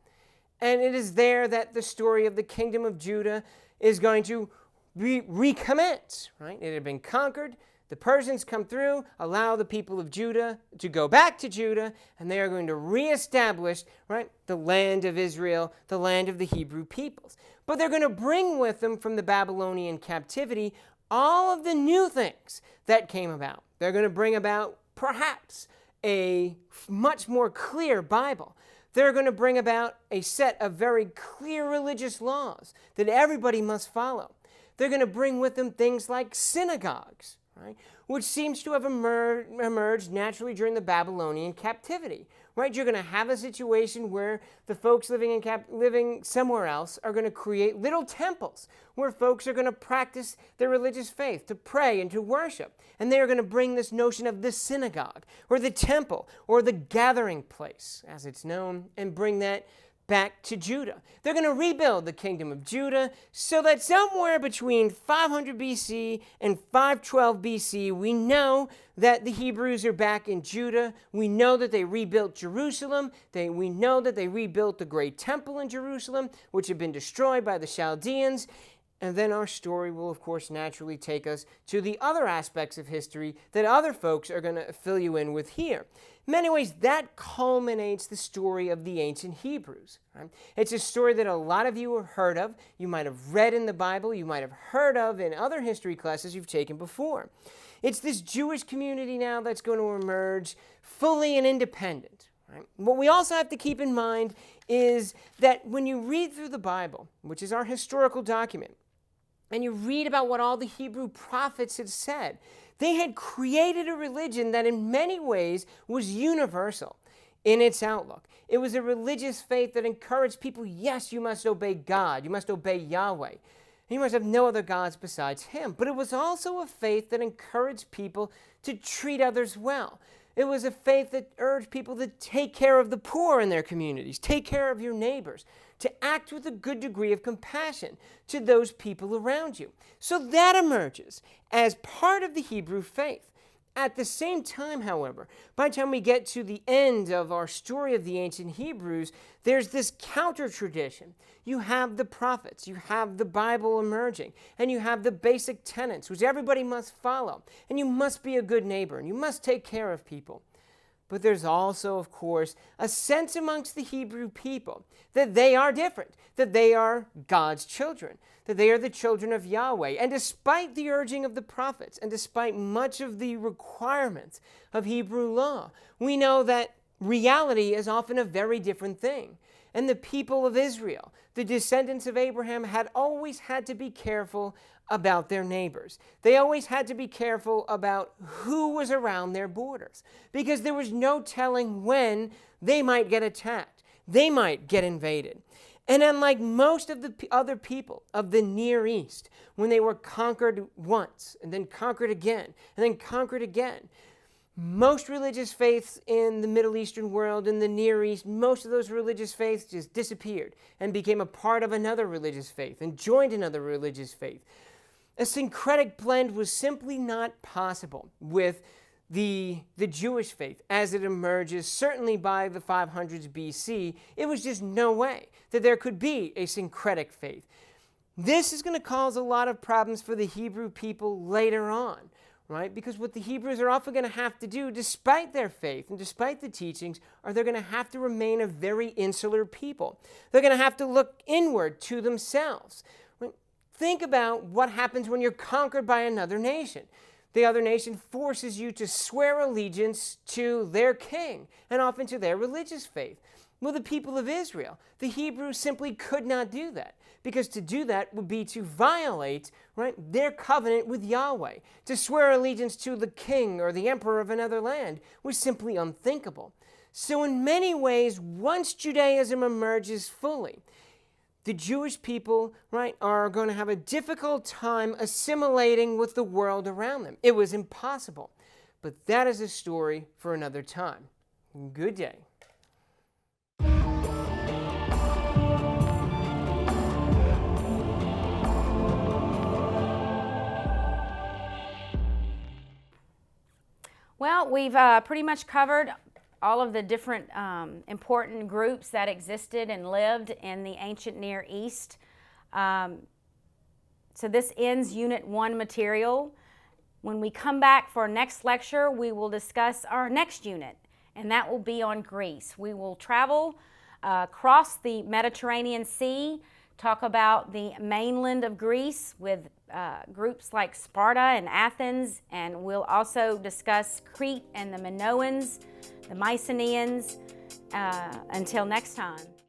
And it is there that the story of the kingdom of Judah is going to recommence, right? It had been conquered. The Persians come through, allow the people of Judah to go back to Judah, and they are going to reestablish, right, the land of Israel, the land of the Hebrew peoples. But they're going to bring with them from the Babylonian captivity all of the new things that came about. They're going to bring about perhaps a much more clear Bible. They're going to bring about a set of very clear religious laws that everybody must follow. They're going to bring with them things like synagogues, right, which seems to have emerged naturally during the Babylonian captivity, right? You're going to have a situation where the folks living somewhere else are going to create little temples where folks are going to practice their religious faith, to pray and to worship. And they are going to bring this notion of the synagogue or the temple or the gathering place, as it's known, and bring that back to Judah. They're going to rebuild the kingdom of Judah so that somewhere between 500 BC and 512 BC, we know that the Hebrews are back in Judah. We know that they rebuilt Jerusalem. We know that they rebuilt the great temple in Jerusalem, which had been destroyed by the Chaldeans. And then our story will, of course, naturally take us to the other aspects of history that other folks are going to fill you in with here. In many ways, that culminates the story of the ancient Hebrews. Right? It's a story that a lot of you have heard of. You might have read in the Bible. You might have heard of in other history classes you've taken before. It's this Jewish community now that's going to emerge fully and independent. Right? What we also have to keep in mind is that when you read through the Bible, which is our historical document, and you read about what all the Hebrew prophets had said, they had created a religion that in many ways was universal in its outlook. It was a religious faith that encouraged people, yes, you must obey God, you must obey Yahweh, you must have no other gods besides Him. But it was also a faith that encouraged people to treat others well. It was a faith that urged people to take care of the poor in their communities, take care of your neighbors, to act with a good degree of compassion to those people around you. So that emerges as part of the Hebrew faith. At the same time, however, by the time we get to the end of our story of the ancient Hebrews, there's this counter-tradition. You have the prophets, you have the Bible emerging, and you have the basic tenets, which everybody must follow. And you must be a good neighbor, and you must take care of people. But there's also, of course, a sense amongst the Hebrew people that they are different, that they are God's children, that they are the children of Yahweh. And despite the urging of the prophets, and despite much of the requirements of Hebrew law, we know that reality is often a very different thing. And the people of Israel, the descendants of Abraham, had always had to be careful about their neighbors. They always had to be careful about who was around their borders, because there was no telling when they might get attacked. They might get invaded. And unlike most of the other people of the Near East, when they were conquered once, and then conquered again, and then conquered again, most religious faiths in the Middle Eastern world, in the Near East, most of those religious faiths just disappeared and became a part of another religious faith and joined another religious faith. A syncretic blend was simply not possible with the Jewish faith as it emerges, certainly by the 500s BC. It was just no way that there could be a syncretic faith. This is going to cause a lot of problems for the Hebrew people later on, right? Because what the Hebrews are often going to have to do, despite their faith and despite the teachings, are they're going to have to remain a very insular people. They're going to have to look inward to themselves. Think about what happens when you're conquered by another nation. The other nation forces you to swear allegiance to their king and often to their religious faith. Well, the people of Israel, the Hebrews simply could not do that, because to do that would be to violate, right, their covenant with Yahweh. To swear allegiance to the king or the emperor of another land was simply unthinkable. So in many ways, once Judaism emerges fully, the Jewish people, right, are going to have a difficult time assimilating with the world around them. It was impossible. But that is a story for another time. Good day. Well, we've pretty much covered all of the different important groups that existed and lived in the ancient Near East. So this ends Unit 1 material. When we come back for our next lecture, we will discuss our next unit, and that will be on Greece. We will travel across the Mediterranean Sea, talk about the mainland of Greece with groups like Sparta and Athens, and we'll also discuss Crete and the Minoans, the Mycenaeans. Until next time.